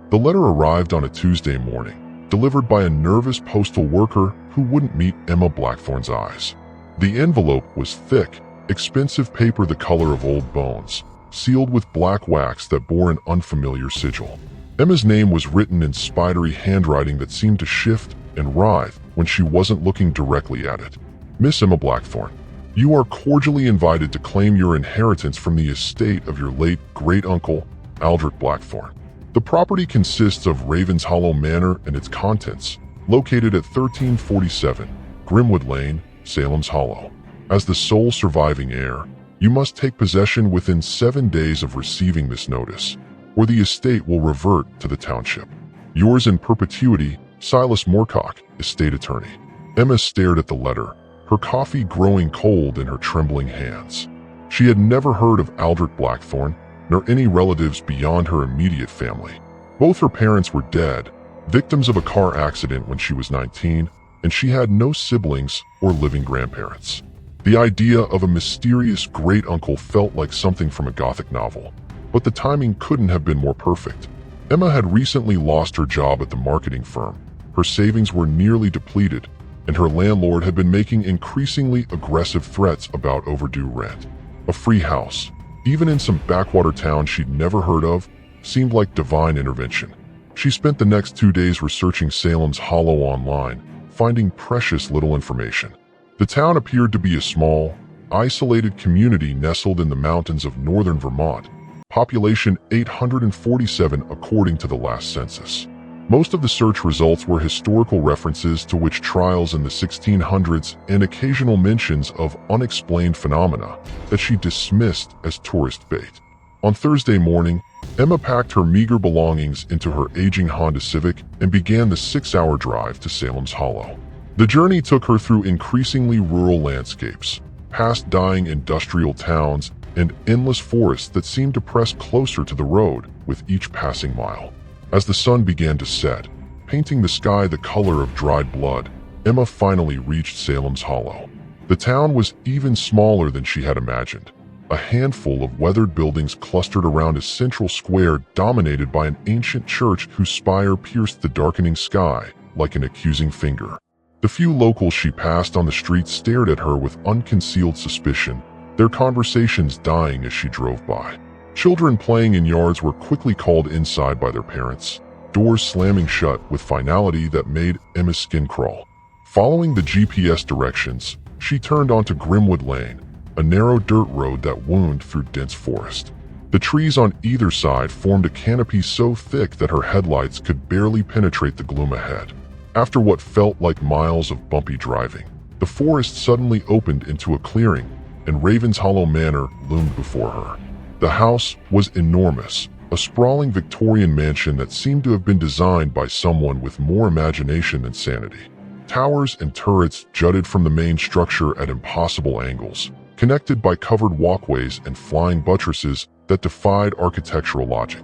The letter arrived on a Tuesday morning, delivered by a nervous postal worker who wouldn't meet Emma Blackthorne's eyes. The envelope was thick, expensive paper the color of old bones, sealed with black wax that bore an unfamiliar sigil. Emma's name was written in spidery handwriting that seemed to shift and writhe when she wasn't looking directly at it. Miss Emma Blackthorne, you are cordially invited to claim your inheritance from the estate of your late great-uncle, Aldrich Blackthorne. The property consists of Ravens Hollow Manor and its contents, located at 1347 Grimwood Lane, Salem's Hollow. As the sole surviving heir, you must take possession within 7 days of receiving this notice, or the estate will revert to the township. Yours in perpetuity, Silas Moorcock, estate attorney. Emma stared at the letter, her coffee growing cold in her trembling hands. She had never heard of Aldrich Blackthorne, nor any relatives beyond her immediate family. Both her parents were dead, victims of a car accident when she was 19, and she had no siblings or living grandparents. The idea of a mysterious great-uncle felt like something from a Gothic novel, but the timing couldn't have been more perfect. Emma had recently lost her job at the marketing firm. Her savings were nearly depleted, and her landlord had been making increasingly aggressive threats about overdue rent. A free house, even in some backwater town she'd never heard of, seemed like divine intervention. She spent the next 2 days researching Salem's Hollow online, finding precious little information. The town appeared to be a small, isolated community nestled in the mountains of northern Vermont, population 847 according to the last census. Most of the search results were historical references to witch trials in the 1600s and occasional mentions of unexplained phenomena that she dismissed as tourist bait. On Thursday morning, Emma packed her meager belongings into her aging Honda Civic and began the 6-hour drive to Salem's Hollow. The journey took her through increasingly rural landscapes, past dying industrial towns, and endless forests that seemed to press closer to the road with each passing mile. As the sun began to set, painting the sky the color of dried blood, Emma finally reached Salem's Hollow. The town was even smaller than she had imagined. A handful of weathered buildings clustered around a central square dominated by an ancient church whose spire pierced the darkening sky like an accusing finger. The few locals she passed on the street stared at her with unconcealed suspicion, their conversations dying as she drove by. Children playing in yards were quickly called inside by their parents, doors slamming shut with finality that made Emma's skin crawl. Following the GPS directions, she turned onto Grimwood Lane, a narrow dirt road that wound through dense forest. The trees on either side formed a canopy so thick that her headlights could barely penetrate the gloom ahead. After what felt like miles of bumpy driving, the forest suddenly opened into a clearing, and Ravens Hollow Manor loomed before her. The house was enormous, a sprawling Victorian mansion that seemed to have been designed by someone with more imagination than sanity. Towers and turrets jutted from the main structure at impossible angles, connected by covered walkways and flying buttresses that defied architectural logic.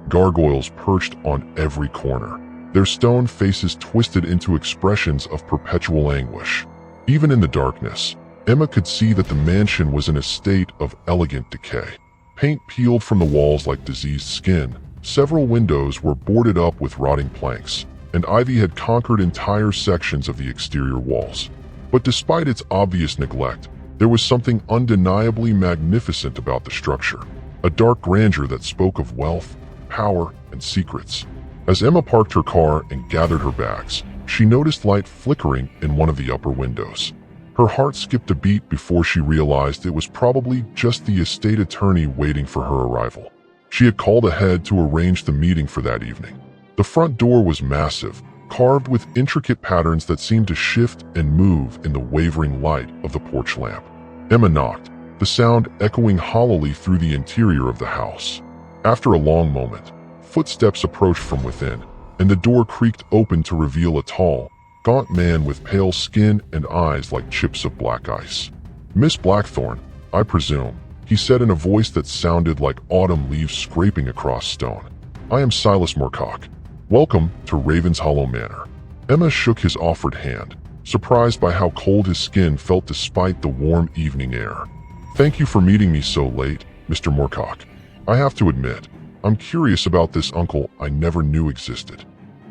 Gargoyles perched on every corner, their stone faces twisted into expressions of perpetual anguish. Even in the darkness, Emma could see that the mansion was in a state of elegant decay. Paint peeled from the walls like diseased skin, several windows were boarded up with rotting planks, and ivy had conquered entire sections of the exterior walls. But despite its obvious neglect, there was something undeniably magnificent about the structure, a dark grandeur that spoke of wealth, power, and secrets. As Emma parked her car and gathered her bags, she noticed light flickering in one of the upper windows. Her heart skipped a beat before she realized it was probably just the estate attorney waiting for her arrival. She had called ahead to arrange the meeting for that evening. The front door was massive, carved with intricate patterns that seemed to shift and move in the wavering light of the porch lamp. Emma knocked, the sound echoing hollowly through the interior of the house. After a long moment, footsteps approached from within, and the door creaked open to reveal a tall, gaunt man with pale skin and eyes like chips of black ice. "Miss Blackthorne, I presume," he said in a voice that sounded like autumn leaves scraping across stone. "I am Silas Moorcock. Welcome to Ravens Hollow Manor." Emma shook his offered hand, surprised by how cold his skin felt despite the warm evening air. "Thank you for meeting me so late, Mr. Moorcock. I have to admit, I'm curious about this uncle I never knew existed.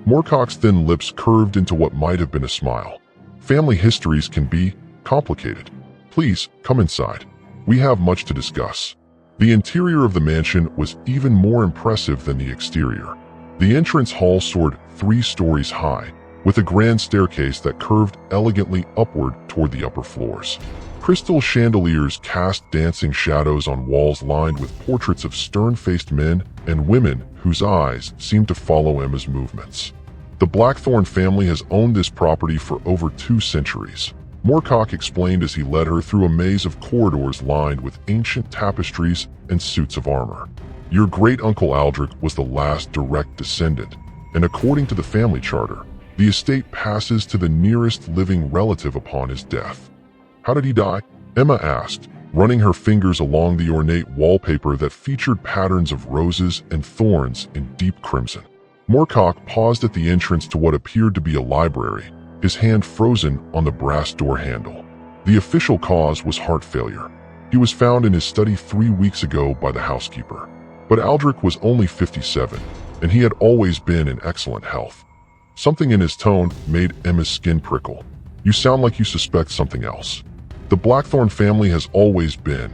Moorcock's thin lips curved into what might have been a smile. Family histories can be complicated. Please, come inside. We have much to discuss. The interior of the mansion was even more impressive than the exterior. The entrance hall soared 3 stories high, with a grand staircase that curved elegantly upward toward the upper floors. Crystal chandeliers cast dancing shadows on walls lined with portraits of stern-faced men and women whose eyes seemed to follow Emma's movements. The Blackthorn family has owned this property for over 2 centuries. Moorcock explained as he led her through a maze of corridors lined with ancient tapestries and suits of armor. Your great-uncle Aldrich was the last direct descendant, and according to the family charter, the estate passes to the nearest living relative upon his death. How did he die? Emma asked, running her fingers along the ornate wallpaper that featured patterns of roses and thorns in deep crimson. Moorcock paused at the entrance to what appeared to be a library, his hand frozen on the brass door handle. The official cause was heart failure. He was found in his study 3 weeks ago by the housekeeper. But Aldrich was only 57, and he had always been in excellent health. Something in his tone made Emma's skin prickle. You sound like you suspect something else. The Blackthorn family has always been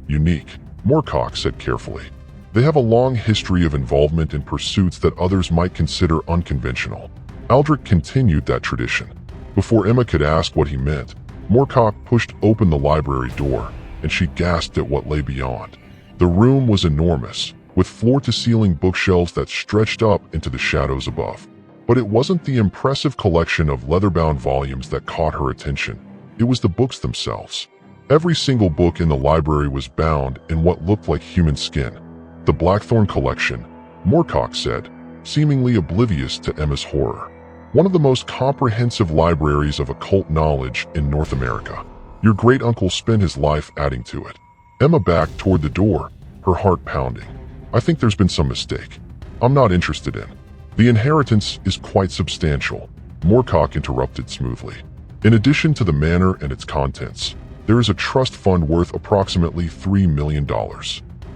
unique, Moorcock said carefully. They have a long history of involvement in pursuits that others might consider unconventional. Aldrich continued that tradition. Before Emma could ask what he meant, Moorcock pushed open the library door, and she gasped at what lay beyond. The room was enormous, with floor-to-ceiling bookshelves that stretched up into the shadows above. But it wasn't the impressive collection of leather-bound volumes that caught her attention. It was the books themselves. Every single book in the library was bound in what looked like human skin. The Blackthorn collection, Moorcock said, seemingly oblivious to Emma's horror. One of the most comprehensive libraries of occult knowledge in North America. Your great-uncle spent his life adding to it. Emma backed toward the door, her heart pounding. I think there's been some mistake. I'm not interested in. The inheritance is quite substantial, Moorcock interrupted smoothly. In addition to the manor and its contents, there is a trust fund worth approximately $3 million.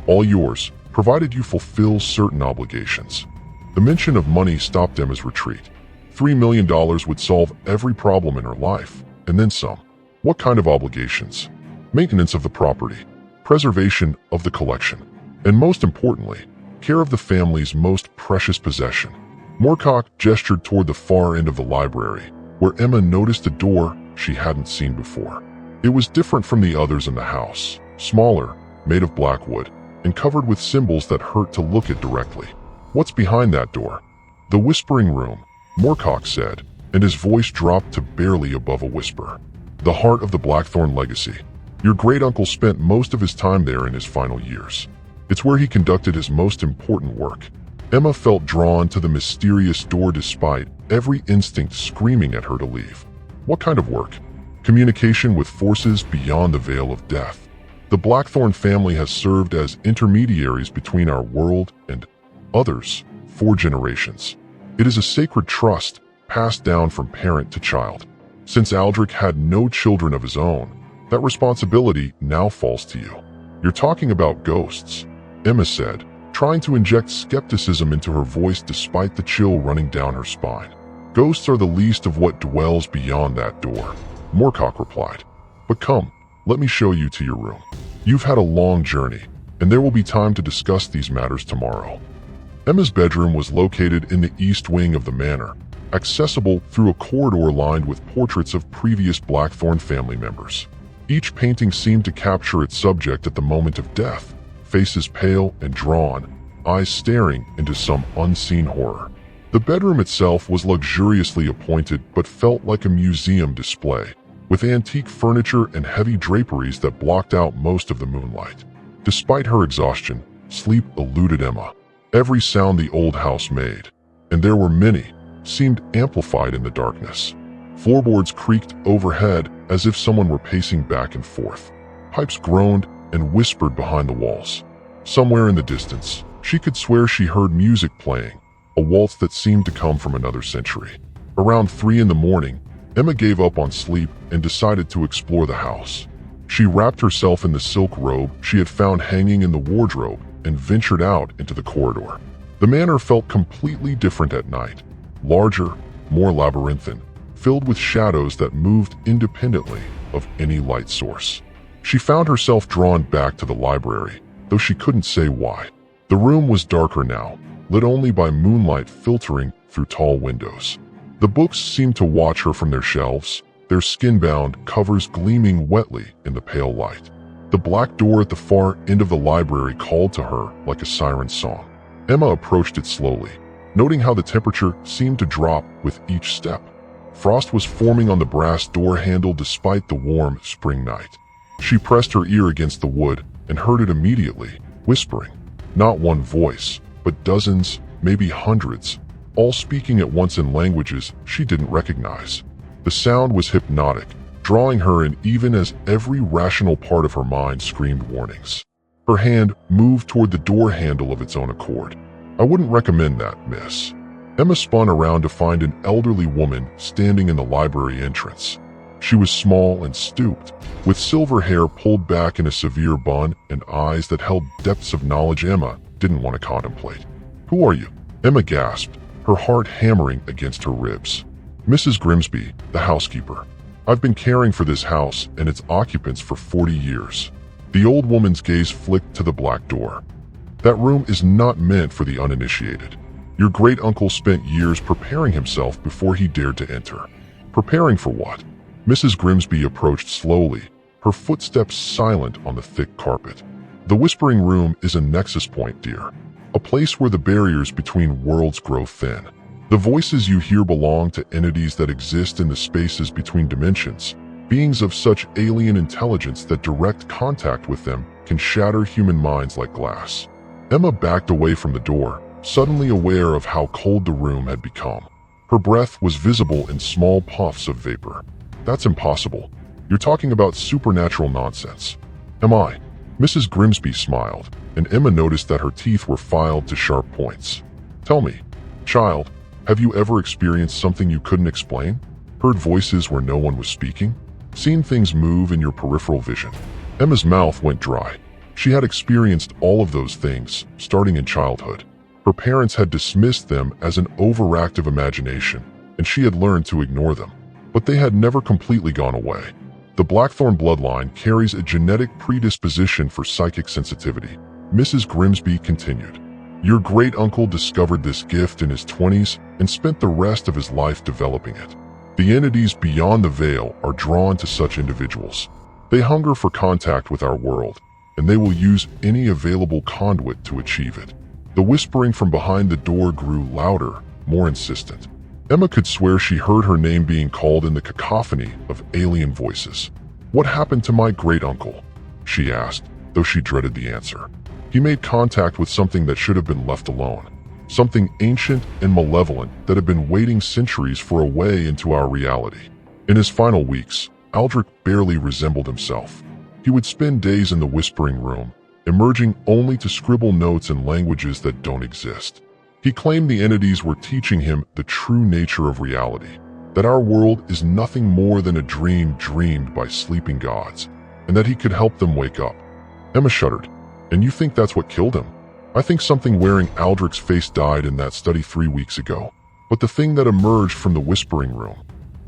All yours, provided you fulfill certain obligations. The mention of money stopped Emma's retreat. $3 million would solve every problem in her life, and then some. What kind of obligations? Maintenance of the property, preservation of the collection, and most importantly, care of the family's most precious possession. Moorcock gestured toward the far end of the library, where Emma noticed a door she hadn't seen before. It was different from the others in the house, smaller, made of black wood, and covered with symbols that hurt to look at directly. What's behind that door? The Whispering Room, Moorcock said, and his voice dropped to barely above a whisper. The heart of the Blackthorn legacy. Your great-uncle spent most of his time there in his final years. It's where he conducted his most important work. Emma felt drawn to the mysterious door despite every instinct screaming at her to leave. What kind of work? Communication with forces beyond the veil of death. The Blackthorn family has served as intermediaries between our world and others 4 generations. It is a sacred trust passed down from parent to child. Since Aldrich had no children of his own, that responsibility now falls to you. You're talking about ghosts, Emma said, trying to inject skepticism into her voice despite the chill running down her spine. Ghosts are the least of what dwells beyond that door, Moorcock replied. But come, let me show you to your room. You've had a long journey, and there will be time to discuss these matters tomorrow. Emma's bedroom was located in the east wing of the manor, accessible through a corridor lined with portraits of previous Blackthorn family members. Each painting seemed to capture its subject at the moment of death, faces pale and drawn, eyes staring into some unseen horror. The bedroom itself was luxuriously appointed but felt like a museum display, with antique furniture and heavy draperies that blocked out most of the moonlight. Despite her exhaustion, sleep eluded Emma. Every sound the old house made, and there were many, seemed amplified in the darkness. Floorboards creaked overhead as if someone were pacing back and forth. Pipes groaned and whispered behind the walls. Somewhere in the distance, she could swear she heard music playing, a waltz that seemed to come from another century. Around 3 in the morning, Emma gave up on sleep and decided to explore the house. She wrapped herself in the silk robe she had found hanging in the wardrobe and ventured out into the corridor. The manor felt completely different at night. Larger, more labyrinthine, filled with shadows that moved independently of any light source. She found herself drawn back to the library, though she couldn't say why. The room was darker now, lit only by moonlight filtering through tall windows. The books seemed to watch her from their shelves, their skin-bound covers gleaming wetly in the pale light. The black door at the far end of the library called to her like a siren's song. Emma approached it slowly, noting how the temperature seemed to drop with each step. Frost was forming on the brass door handle despite the warm spring night. She pressed her ear against the wood and heard it immediately, whispering. Not one voice, but dozens, maybe hundreds, all speaking at once in languages she didn't recognize. The sound was hypnotic, drawing her in even as every rational part of her mind screamed warnings. Her hand moved toward the door handle of its own accord. I wouldn't recommend that, miss. Emma spun around to find an elderly woman standing in the library entrance. She was small and stooped, with silver hair pulled back in a severe bun and eyes that held depths of knowledge Emma didn't want to contemplate. Who are you? Emma gasped, her heart hammering against her ribs. Mrs. Grimsby, the housekeeper. I've been caring for this house and its occupants for 40 years. The old woman's gaze flicked to the black door. That room is not meant for the uninitiated. Your great-uncle spent years preparing himself before he dared to enter. Preparing for what? Mrs. Grimsby approached slowly, her footsteps silent on the thick carpet. The Whispering Room is a nexus point, dear. A place where the barriers between worlds grow thin. The voices you hear belong to entities that exist in the spaces between dimensions, beings of such alien intelligence that direct contact with them can shatter human minds like glass. Emma backed away from the door, suddenly aware of how cold the room had become. Her breath was visible in small puffs of vapor. That's impossible. You're talking about supernatural nonsense. Am I? Mrs. Grimsby smiled, and Emma noticed that her teeth were filed to sharp points. Tell me, child, have you ever experienced something you couldn't explain? Heard voices where no one was speaking? Seen things move in your peripheral vision? Emma's mouth went dry. She had experienced all of those things, starting in childhood. Her parents had dismissed them as an overactive imagination, and she had learned to ignore them. But they had never completely gone away. The Blackthorn bloodline carries a genetic predisposition for psychic sensitivity. Mrs. Grimsby continued. Your great-uncle discovered this gift in his 20s and spent the rest of his life developing it. The entities beyond the veil are drawn to such individuals. They hunger for contact with our world, and they will use any available conduit to achieve it. The whispering from behind the door grew louder, more insistent. Emma could swear she heard her name being called in the cacophony of alien voices. What happened to my great-uncle? She asked, though she dreaded the answer. He made contact with something that should have been left alone. Something ancient and malevolent that had been waiting centuries for a way into our reality. In his final weeks, Aldrich barely resembled himself. He would spend days in the Whispering Room, emerging only to scribble notes in languages that don't exist. He claimed the entities were teaching him the true nature of reality, that our world is nothing more than a dream dreamed by sleeping gods, and that he could help them wake up. Emma shuddered. And you think that's what killed him? I think something wearing Aldrich's face died in that study 3 weeks ago. But the thing that emerged from the Whispering Room,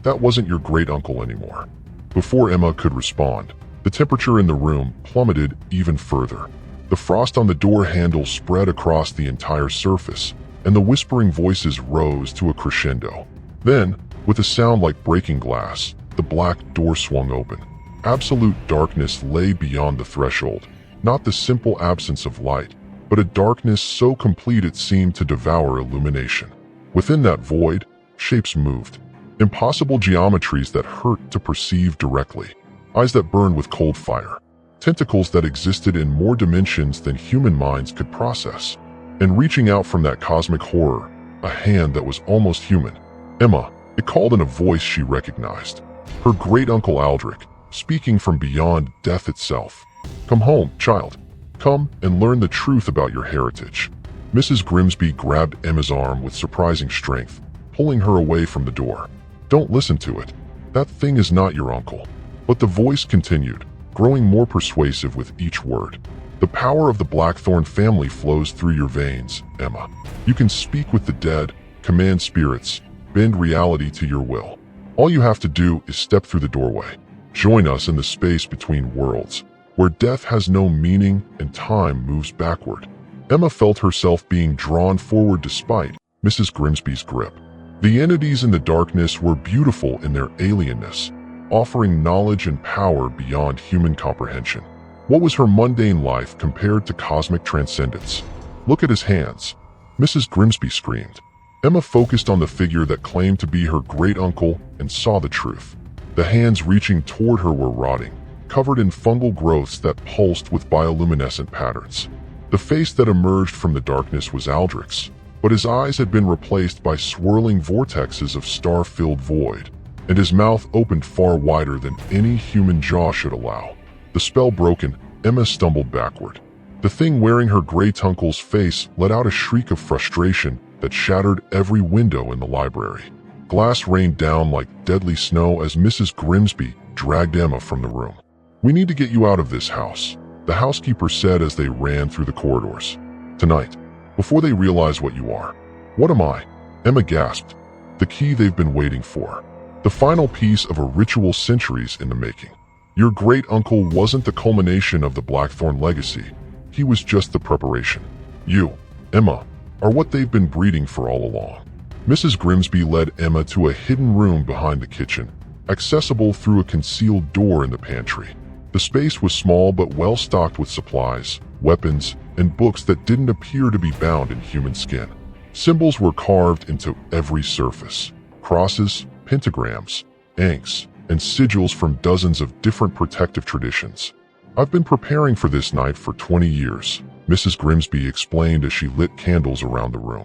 that wasn't your great-uncle anymore. Before Emma could respond, the temperature in the room plummeted even further. The frost on the door handle spread across the entire surface, and the whispering voices rose to a crescendo. Then, with a sound like breaking glass, the black door swung open. Absolute darkness lay beyond the threshold, not the simple absence of light, but a darkness so complete it seemed to devour illumination. Within that void, shapes moved. Impossible geometries that hurt to perceive directly. Eyes that burned with cold fire. Tentacles that existed in more dimensions than human minds could process. And reaching out from that cosmic horror, a hand that was almost human. Emma, it called in a voice she recognized. Her great-uncle Aldrich, speaking from beyond death itself. Come home, child. Come and learn the truth about your heritage. Mrs. Grimsby grabbed Emma's arm with surprising strength, pulling her away from the door. Don't listen to it. That thing is not your uncle. But the voice continued, growing more persuasive with each word. The power of the Blackthorn family flows through your veins, Emma. You can speak with the dead, command spirits, bend reality to your will. All you have to do is step through the doorway. Join us in the space between worlds, where death has no meaning and time moves backward. Emma felt herself being drawn forward despite Mrs. Grimsby's grip. The entities in the darkness were beautiful in their alienness, offering knowledge and power beyond human comprehension. What was her mundane life compared to cosmic transcendence? Look at his hands, Mrs. Grimsby screamed. Emma focused on the figure that claimed to be her great-uncle and saw the truth. The hands reaching toward her were rotting, covered in fungal growths that pulsed with bioluminescent patterns. The face that emerged from the darkness was Aldrich's, but his eyes had been replaced by swirling vortexes of star-filled void, and his mouth opened far wider than any human jaw should allow. The spell broken, Emma stumbled backward. The thing wearing her great-uncle's face let out a shriek of frustration that shattered every window in the library. Glass rained down like deadly snow as Mrs. Grimsby dragged Emma from the room. "We need to get you out of this house," the housekeeper said as they ran through the corridors. "Tonight, before they realize what you are." "What am I?" Emma gasped. "The key they've been waiting for. The final piece of a ritual centuries in the making. Your great-uncle wasn't the culmination of the Blackthorn legacy. He was just the preparation. You, Emma, are what they've been breeding for all along." Mrs. Grimsby led Emma to a hidden room behind the kitchen, accessible through a concealed door in the pantry. The space was small but well stocked with supplies, weapons, and books that didn't appear to be bound in human skin. Symbols were carved into every surface: crosses, pentagrams, inks, and sigils from dozens of different protective traditions. "I've been preparing for this night for 20 years, Mrs. Grimsby explained as she lit candles around the room.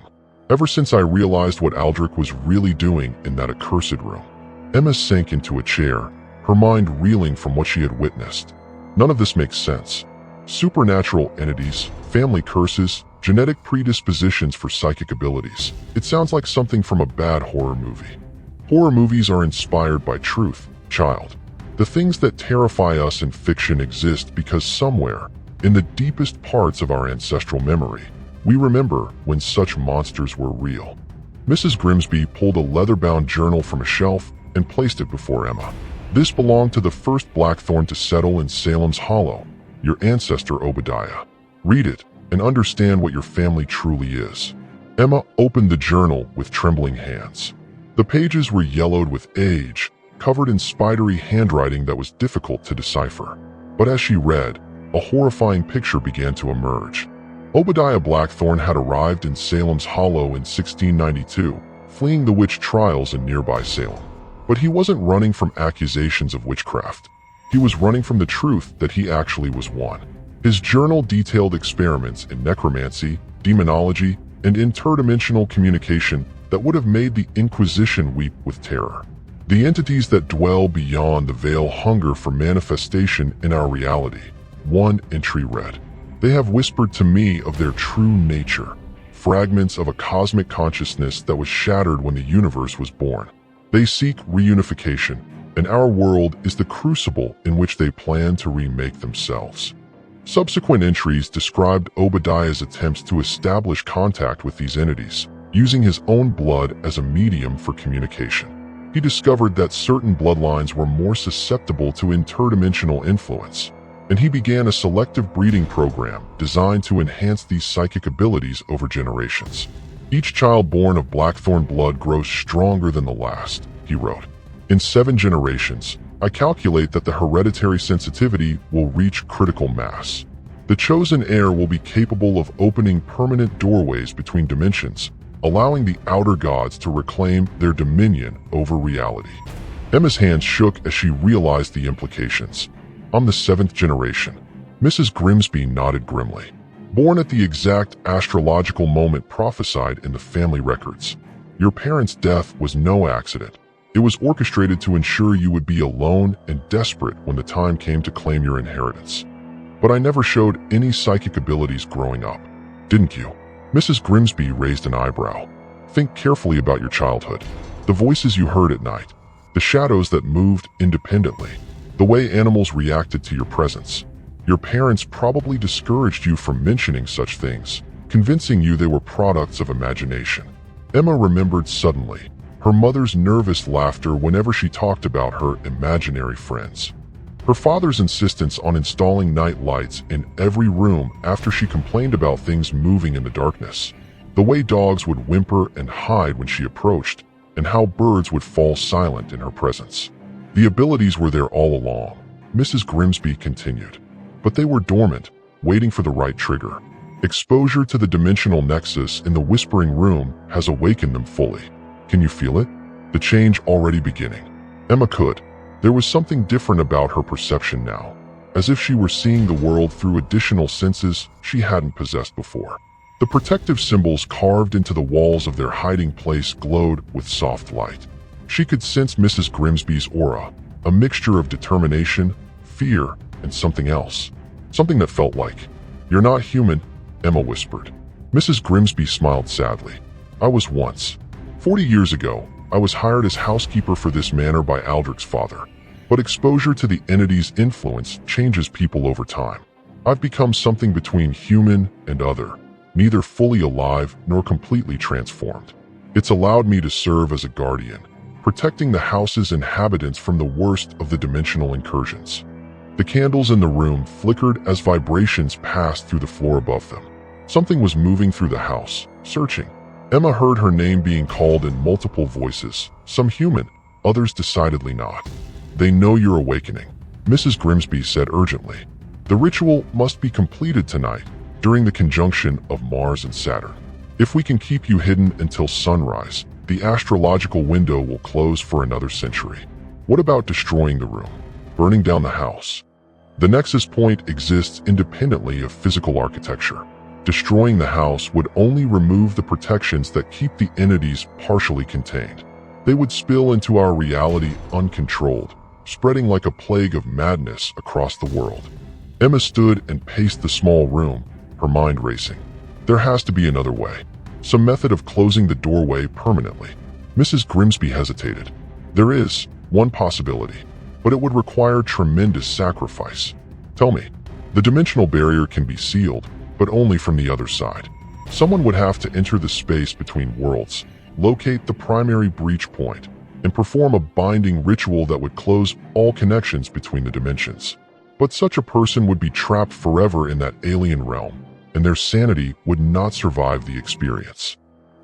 "Ever since I realized what Aldrich was really doing in that accursed room." Emma sank into a chair, her mind reeling from what she had witnessed. None of this makes sense. Supernatural entities, family curses, genetic predispositions for psychic abilities. It sounds like something from a bad horror movie. Horror movies are inspired by truth, child. The things that terrify us in fiction exist because somewhere, in the deepest parts of our ancestral memory, we remember when such monsters were real. Mrs. Grimsby pulled a leather-bound journal from a shelf and placed it before Emma. "This belonged to the first Blackthorn to settle in Salem's Hollow, your ancestor Obadiah. Read it and understand what your family truly is." Emma opened the journal with trembling hands. The pages were yellowed with age, covered in spidery handwriting that was difficult to decipher. But as she read, a horrifying picture began to emerge. Obadiah Blackthorn had arrived in Salem's Hollow in 1692, fleeing the witch trials in nearby Salem. But he wasn't running from accusations of witchcraft. He was running from the truth that he actually was one. His journal detailed experiments in necromancy, demonology, and interdimensional communication that would have made the Inquisition weep with terror. The entities that dwell beyond the veil hunger for manifestation in our reality. One entry read, "They have whispered to me of their true nature, fragments of a cosmic consciousness that was shattered when the universe was born. They seek reunification, and our world is the crucible in which they plan to remake themselves." Subsequent entries described Obadiah's attempts to establish contact with these entities, using his own blood as a medium for communication. He discovered that certain bloodlines were more susceptible to interdimensional influence, and he began a selective breeding program designed to enhance these psychic abilities over generations. "Each child born of Blackthorn blood grows stronger than the last," he wrote. "In 7 generations, I calculate that the hereditary sensitivity will reach critical mass. The chosen heir will be capable of opening permanent doorways between dimensions, allowing the outer gods to reclaim their dominion over reality." Emma's hands shook as she realized the implications. "I'm the 7th generation." Mrs. Grimsby nodded grimly. "Born at the exact astrological moment prophesied in the family records. Your parents' death was no accident. It was orchestrated to ensure you would be alone and desperate when the time came to claim your inheritance. But I never showed any psychic abilities growing up. Didn't you?" Mrs. Grimsby raised an eyebrow. "Think carefully about your childhood. The voices you heard at night, the shadows that moved independently, the way animals reacted to your presence. Your parents probably discouraged you from mentioning such things, convincing you they were products of imagination. Emma remembered suddenly her mother's nervous laughter whenever she talked about her imaginary friends. Her father's insistence on installing night lights in every room after she complained about things moving in the darkness. The way dogs would whimper and hide when she approached, and how birds would fall silent in her presence. The abilities were there all along, Mrs. Grimsby continued, but they were dormant, waiting for the right trigger. Exposure to the dimensional nexus in the whispering room has awakened them fully. Can you feel it? The change already beginning. Emma could. There was something different about her perception now, as if she were seeing the world through additional senses she hadn't possessed before. The protective symbols carved into the walls of their hiding place glowed with soft light. She could sense Mrs. Grimsby's aura, a mixture of determination, fear, and something else. Something that felt like, "You're not human," Emma whispered. Mrs. Grimsby smiled sadly. "I was once. 40 years ago, I was hired as housekeeper for this manor by Aldrich's father. But exposure to the entity's influence changes people over time. I've become something between human and other, neither fully alive nor completely transformed. It's allowed me to serve as a guardian, protecting the house's inhabitants from the worst of the dimensional incursions." The candles in the room flickered as vibrations passed through the floor above them. Something was moving through the house, searching. Emma heard her name being called in multiple voices, some human, others decidedly not. "They know you're awakening," Mrs. Grimsby said urgently. "The ritual must be completed tonight, during the conjunction of Mars and Saturn. If we can keep you hidden until sunrise, the astrological window will close for another century. What about destroying the room? Burning down the house?" The nexus point exists independently of physical architecture. Destroying the house would only remove the protections that keep the entities partially contained. They would spill into our reality uncontrolled, spreading like a plague of madness across the world. Emma stood and paced the small room, her mind racing. There has to be another way. Some method of closing the doorway permanently. Mrs. Grimsby hesitated. "There is one possibility, but it would require tremendous sacrifice. Tell me." "The dimensional barrier can be sealed, but only from the other side. Someone would have to enter the space between worlds, locate the primary breach point, and perform a binding ritual that would close all connections between the dimensions. But such a person would be trapped forever in that alien realm, and their sanity would not survive the experience."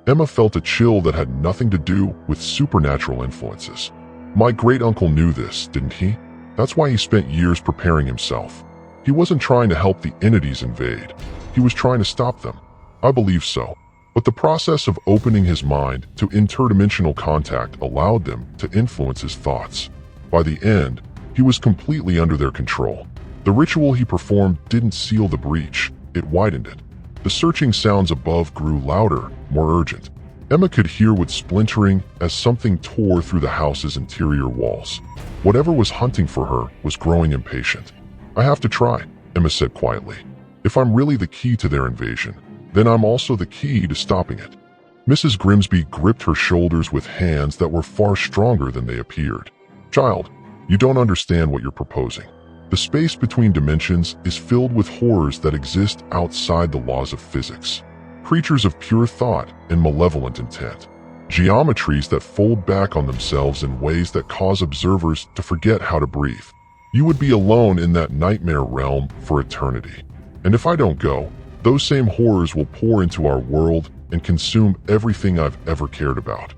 Emma felt a chill that had nothing to do with supernatural influences. "My great-uncle knew this, didn't he? That's why he spent years preparing himself. He wasn't trying to help the entities invade. He was trying to stop them." "I believe so. But the process of opening his mind to interdimensional contact allowed them to influence his thoughts. By the end, he was completely under their control. The ritual he performed didn't seal the breach, it widened it." The searching sounds above grew louder, more urgent. Emma could hear what splintering as something tore through the house's interior walls. Whatever was hunting for her was growing impatient. "I have to try," Emma said quietly. "If I'm really the key to their invasion, then I'm also the key to stopping it." Mrs. Grimsby gripped her shoulders with hands that were far stronger than they appeared. "Child, you don't understand what you're proposing. The space between dimensions is filled with horrors that exist outside the laws of physics. Creatures of pure thought and malevolent intent. Geometries that fold back on themselves in ways that cause observers to forget how to breathe. You would be alone in that nightmare realm for eternity. And if I don't go, those same horrors will pour into our world and consume everything I've ever cared about."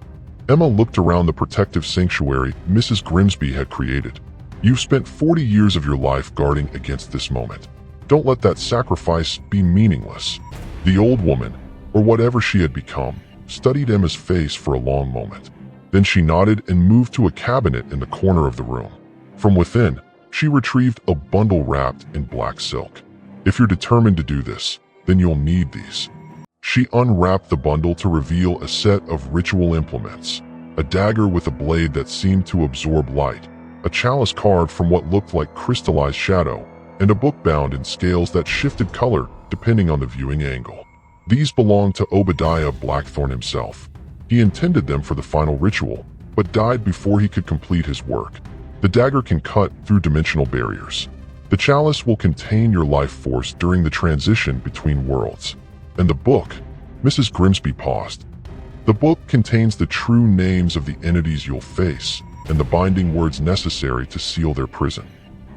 Emma looked around the protective sanctuary Mrs. Grimsby had created. "You've spent 40 years of your life guarding against this moment. Don't let that sacrifice be meaningless." The old woman, or whatever she had become, studied Emma's face for a long moment. Then she nodded and moved to a cabinet in the corner of the room. From within, she retrieved a bundle wrapped in black silk. "If you're determined to do this, then you'll need these." She unwrapped the bundle to reveal a set of ritual implements, a dagger with a blade that seemed to absorb light, a chalice carved from what looked like crystallized shadow, and a book bound in scales that shifted color depending on the viewing angle. These belonged to Obadiah Blackthorn himself. He intended them for the final ritual, but died before he could complete his work. The dagger can cut through dimensional barriers. The chalice will contain your life force during the transition between worlds. And the book? Mrs. Grimsby paused. The book contains the true names of the entities you'll face and the binding words necessary to seal their prison.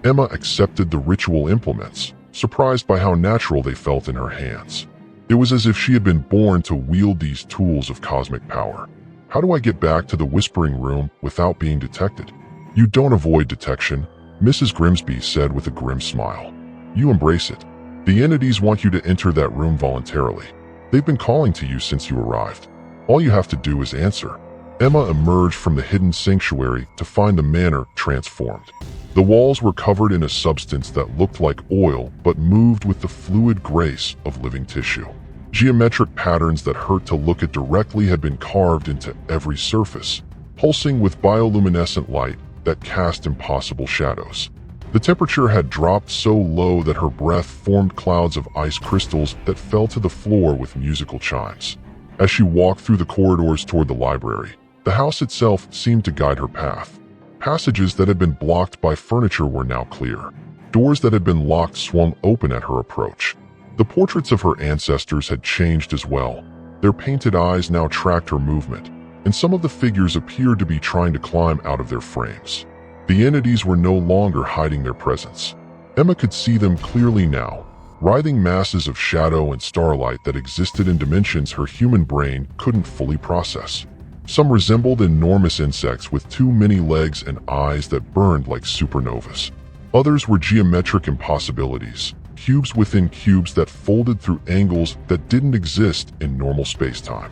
Emma accepted the ritual implements, surprised by how natural they felt in her hands. It was as if she had been born to wield these tools of cosmic power. How do I get back to the Whispering Room without being detected? You don't avoid detection, Mrs. Grimsby said with a grim smile. You embrace it. The entities want you to enter that room voluntarily. They've been calling to you since you arrived. All you have to do is answer. Emma emerged from the hidden sanctuary to find the manor transformed. The walls were covered in a substance that looked like oil but moved with the fluid grace of living tissue. Geometric patterns that hurt to look at directly had been carved into every surface, pulsing with bioluminescent light that cast impossible shadows. The temperature had dropped so low that her breath formed clouds of ice crystals that fell to the floor with musical chimes. As she walked through the corridors toward the library, the house itself seemed to guide her path. Passages that had been blocked by furniture were now clear. Doors that had been locked swung open at her approach. The portraits of her ancestors had changed as well. Their painted eyes now tracked her movement, and some of the figures appeared to be trying to climb out of their frames. The entities were no longer hiding their presence. Emma could see them clearly now, writhing masses of shadow and starlight that existed in dimensions her human brain couldn't fully process. Some resembled enormous insects with too many legs and eyes that burned like supernovas. Others were geometric impossibilities, cubes within cubes that folded through angles that didn't exist in normal space-time.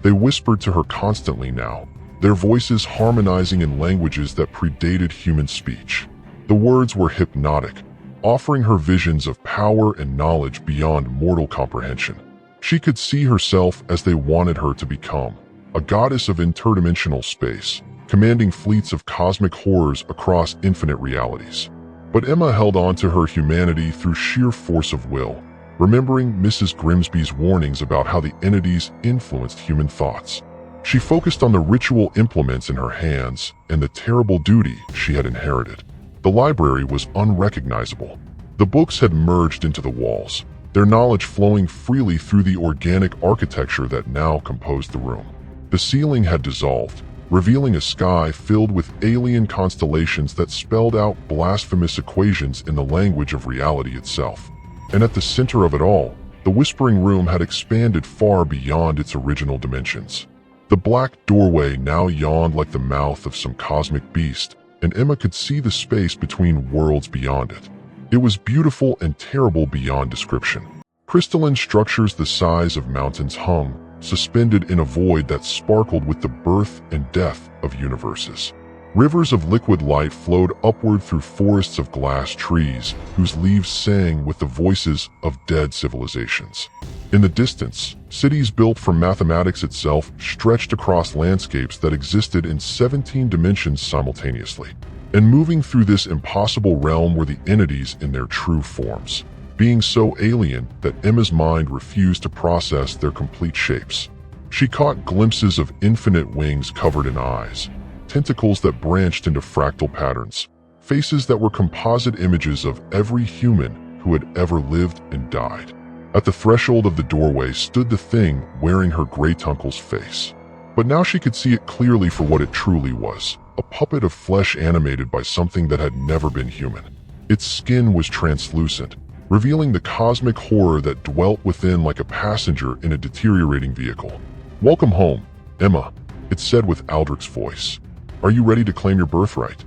They whispered to her constantly now, their voices harmonizing in languages that predated human speech. The words were hypnotic, offering her visions of power and knowledge beyond mortal comprehension. She could see herself as they wanted her to become, a goddess of interdimensional space, commanding fleets of cosmic horrors across infinite realities. But Emma held on to her humanity through sheer force of will, remembering Mrs. Grimsby's warnings about how the entities influenced human thoughts. She focused on the ritual implements in her hands and the terrible duty she had inherited. The library was unrecognizable. The books had merged into the walls, their knowledge flowing freely through the organic architecture that now composed the room. The ceiling had dissolved, revealing a sky filled with alien constellations that spelled out blasphemous equations in the language of reality itself. And at the center of it all, the Whispering Room had expanded far beyond its original dimensions. The black doorway now yawned like the mouth of some cosmic beast, and Emma could see the space between worlds beyond it. It was beautiful and terrible beyond description. Crystalline structures the size of mountains hung, suspended in a void that sparkled with the birth and death of universes. Rivers of liquid light flowed upward through forests of glass trees, whose leaves sang with the voices of dead civilizations. In the distance, cities built from mathematics itself stretched across landscapes that existed in 17 dimensions simultaneously. And moving through this impossible realm were the entities in their true forms, being so alien that Emma's mind refused to process their complete shapes. She caught glimpses of infinite wings covered in eyes, tentacles that branched into fractal patterns, faces that were composite images of every human who had ever lived and died. At the threshold of the doorway stood the thing wearing her great uncle's face. But now she could see it clearly for what it truly was, a puppet of flesh animated by something that had never been human. Its skin was translucent, revealing the cosmic horror that dwelt within like a passenger in a deteriorating vehicle. "Welcome home, Emma," it said with Aldrich's voice. "Are you ready to claim your birthright?"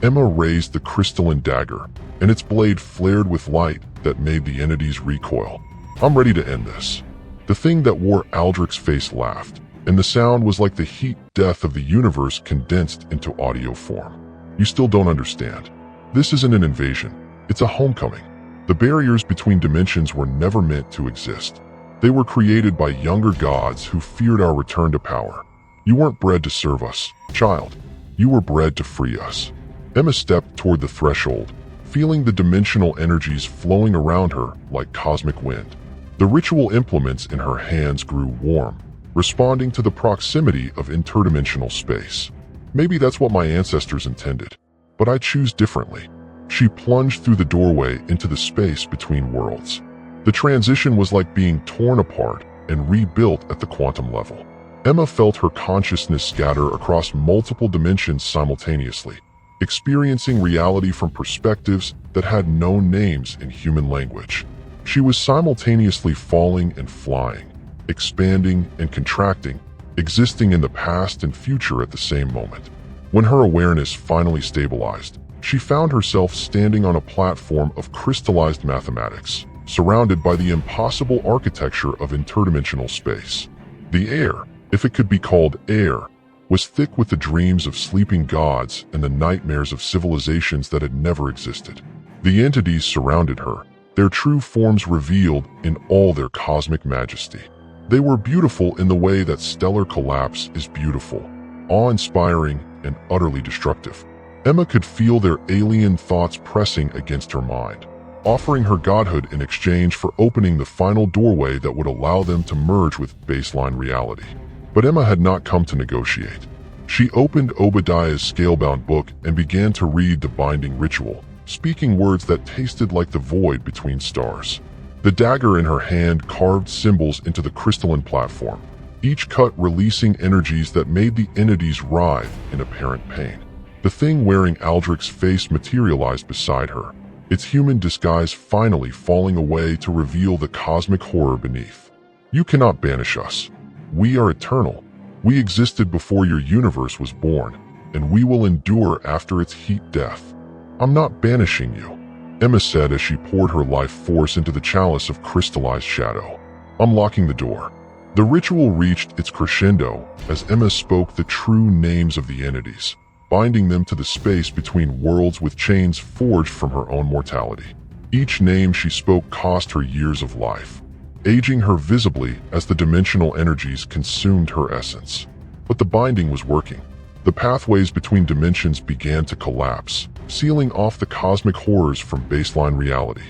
Emma raised the crystalline dagger, and its blade flared with light that made the entities recoil. "I'm ready to end this." The thing that wore Aldrich's face laughed, and the sound was like the heat death of the universe condensed into audio form. "You still don't understand. This isn't an invasion. It's a homecoming. The barriers between dimensions were never meant to exist. They were created by younger gods who feared our return to power. You weren't bred to serve us, child. You were bred to free us." Emma stepped toward the threshold, feeling the dimensional energies flowing around her like cosmic wind. The ritual implements in her hands grew warm, responding to the proximity of interdimensional space. "Maybe that's what my ancestors intended, but I choose differently." She plunged through the doorway into the space between worlds. The transition was like being torn apart and rebuilt at the quantum level. Emma felt her consciousness scatter across multiple dimensions simultaneously, experiencing reality from perspectives that had no names in human language. She was simultaneously falling and flying, expanding and contracting, existing in the past and future at the same moment. When her awareness finally stabilized, she found herself standing on a platform of crystallized mathematics, surrounded by the impossible architecture of interdimensional space. The air, if it could be called air, was thick with the dreams of sleeping gods and the nightmares of civilizations that had never existed. The entities surrounded her, their true forms revealed in all their cosmic majesty. They were beautiful in the way that stellar collapse is beautiful, awe-inspiring and utterly destructive. Emma could feel their alien thoughts pressing against her mind, offering her godhood in exchange for opening the final doorway that would allow them to merge with baseline reality. But Emma had not come to negotiate. She opened Obadiah's scalebound book and began to read the binding ritual, speaking words that tasted like the void between stars. The dagger in her hand carved symbols into the crystalline platform, each cut releasing energies that made the entities writhe in apparent pain. The thing wearing Aldrich's face materialized beside her, its human disguise finally falling away to reveal the cosmic horror beneath. "You cannot banish us. We are eternal. We existed before your universe was born, and we will endure after its heat death. I'm not banishing you," Emma said as she poured her life force into the chalice of crystallized shadow. Unlocking the door, the ritual reached its crescendo as Emma spoke the true names of the entities, binding them to the space between worlds with chains forged from her own mortality. Each name she spoke cost her years of life, aging her visibly as the dimensional energies consumed her essence. But the binding was working. The pathways between dimensions began to collapse, sealing off the cosmic horrors from baseline reality.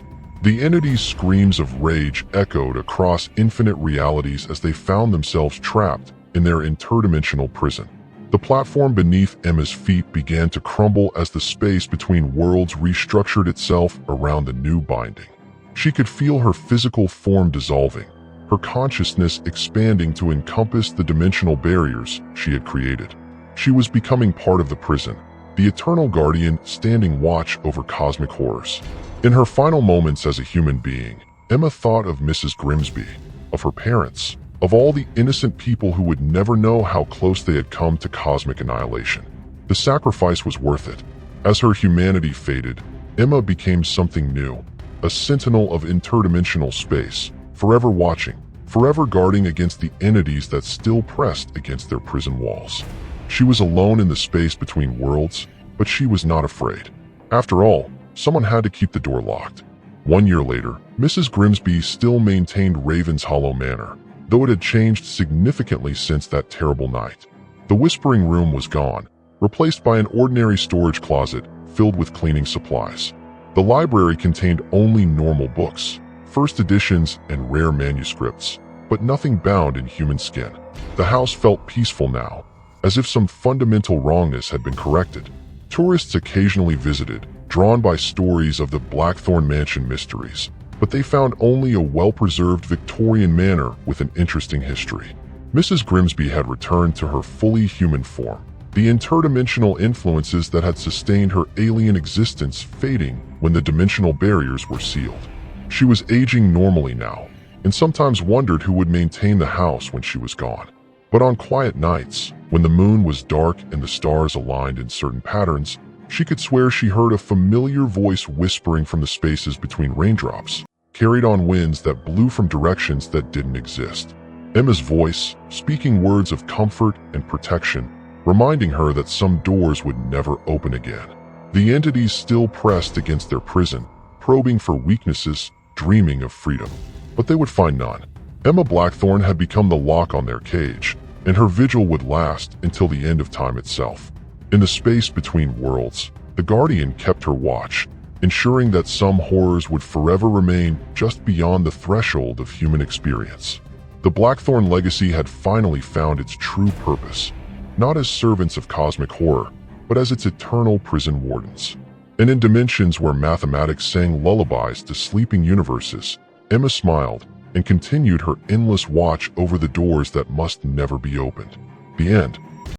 The entities' screams of rage echoed across infinite realities as they found themselves trapped in their interdimensional prison. The platform beneath Emma's feet began to crumble as the space between worlds restructured itself around the new binding. She could feel her physical form dissolving, her consciousness expanding to encompass the dimensional barriers she had created. She was becoming part of the prison, the eternal guardian standing watch over cosmic horrors. In her final moments as a human being, Emma thought of Mrs. Grimsby, of her parents, of all the innocent people who would never know how close they had come to cosmic annihilation. The sacrifice was worth it. As her humanity faded, Emma became something new, a sentinel of interdimensional space, forever watching, forever guarding against the entities that still pressed against their prison walls. She was alone in the space between worlds, but she was not afraid. After all, someone had to keep the door locked. 1 year later, Mrs. Grimsby still maintained Raven's Hollow Manor, though it had changed significantly since that terrible night. The Whispering Room was gone, replaced by an ordinary storage closet filled with cleaning supplies. The library contained only normal books, first editions and rare manuscripts, but nothing bound in human skin. The house felt peaceful now, as if some fundamental wrongness had been corrected. Tourists occasionally visited, drawn by stories of the Blackthorn Mansion mysteries, but they found only a well-preserved Victorian manor with an interesting history. Mrs. Grimsby had returned to her fully human form, the interdimensional influences that had sustained her alien existence fading when the dimensional barriers were sealed. She was aging normally now, and sometimes wondered who would maintain the house when she was gone. But on quiet nights, when the moon was dark and the stars aligned in certain patterns, she could swear she heard a familiar voice whispering from the spaces between raindrops, carried on winds that blew from directions that didn't exist. Emma's voice, speaking words of comfort and protection, reminding her that some doors would never open again. The entities still pressed against their prison, probing for weaknesses, dreaming of freedom. But they would find none. Emma Blackthorn had become the lock on their cage, and her vigil would last until the end of time itself. In the space between worlds, the Guardian kept her watch, ensuring that some horrors would forever remain just beyond the threshold of human experience. The Blackthorn legacy had finally found its true purpose, not as servants of cosmic horror, but as its eternal prison wardens. And in dimensions where mathematics sang lullabies to sleeping universes, Emma smiled and continued her endless watch over the doors that must never be opened. The end.